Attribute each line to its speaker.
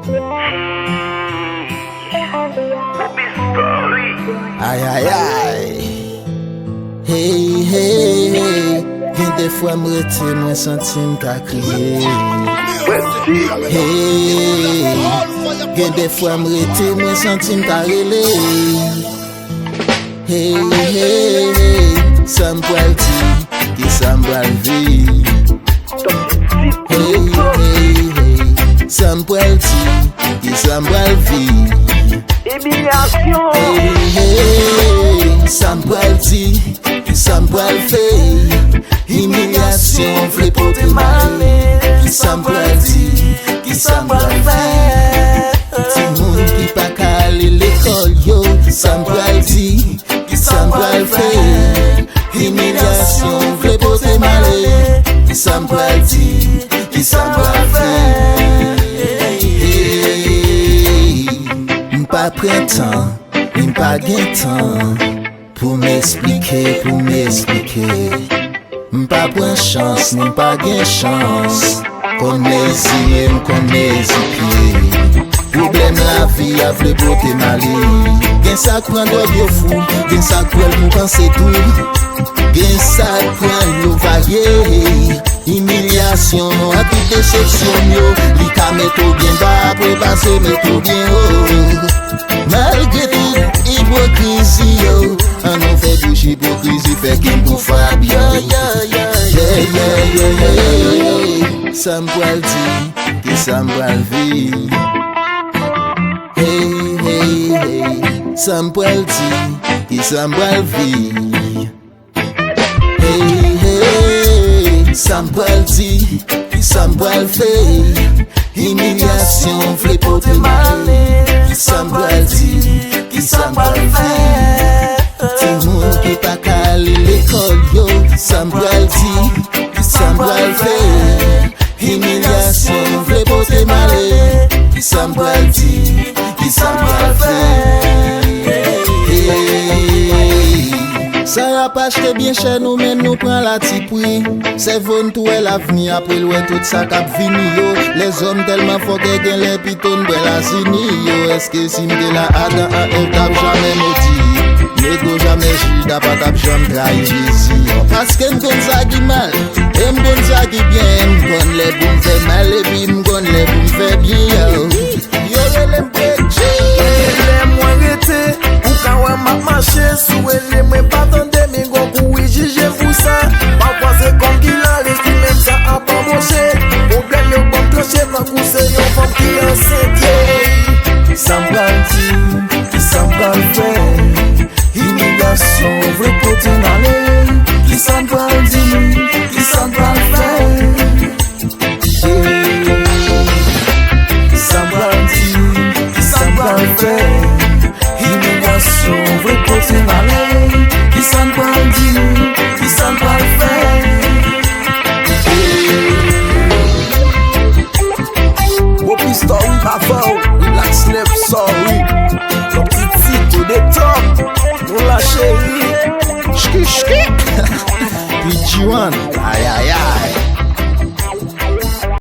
Speaker 1: Aïe aïe aïe. Hey hey hey. Gen des fois m'rete moi senti m'ka crier. Hey. Gen des fois m'rete moi senti m'ka rele. Hey hey hey. Ça m'pral di, qui ça m'pral vi. Hey hey hey. Ça m'pral di, qui ça m'pral vi.
Speaker 2: Humiliation.
Speaker 1: Hey hey. Ça m'pral di, qui ça m'pral fait. Humiliation, vle pote mal. Qui ça m'pral di, qui ça m'pral fait. Ti moun ki pa ka ale l'école yo. Ça m'pral di, qui ça m'pral fait. Humiliation, vle pote mal. Qui ça m'pral di, qui ça m'pral fait. M'pa pren temps, m'pa gen temps pour m'expliquer, pour m'expliquer. M'pa pren chance, m'pa gen chance. Kon mes yeux, kon mes pieds. Problème la vie a vle pote mali. Gen sa kwen do yo fou, gen sa kwen pou pense tout. Gen sa kwen yo vaye. Humiliation, a toute déception yo. Li ka meto bien bas, pou passe meto bien haut. Malgré tout hypocrisie yo. An nou fè bouche hypocrisie, fè ken pou fabio. Ça m'pral di, ki ça m'pral vi. Hey hey hey. Ça m'pral di, ki ça m'pral vi. Hey hey. Ça m'pral di, ki ça m'pral fait. Humiliation, vle pote mal. Ki ça m'pral di, ki ça m'pral fait. Ti moun ki pa ka ale l'école yo. Ça m'pral di, ki ça m'pral fait. Humiliation, vle pote mal. Ki ça m'pral di, ki ça m'pral fait. Ça a pas acheté bien cher nous même nous prend la ti prix. C'est von tout l'avenir après loin tout ça cap vini yo. Les hommes tellement fort que gen les pitons de la zini yo. Est-ce que si m'de la Adam en Ève t'a jamais maudit. Nego jamais juda pas t'a jamais trahi Jésus. Parce que m'gon ça qui mal, et m'gon ça qui bien. M'gon les boum fait mal et puis m'gon les boum fait bien yo. Yo les m'breche.
Speaker 2: Les moins rete, ou ka wè m'a marché sous les moins pas tande mi gon kou juger vous ça. Parfois c'est comme qu'il a les qui même ça a pas marché. Problème yo bon tranché dans kou c'est yon femme qui enceinte.
Speaker 1: Ça m'pral di, ki ça m'pral fait. Humiliation, vle pote mal. Ki ça m'pral di, ki ça m'pral fait. Ça m'pral di, ki ça m'pral fait. Humiliation, vle pote mal. Ki ça m'pral di, ki ça m'pral fait.
Speaker 2: Whoopie story bavou, relax lep sorry. Ton petit to the top, pour la chérie.
Speaker 1: Shki shki. Puis Juan, aïe aïe aïe.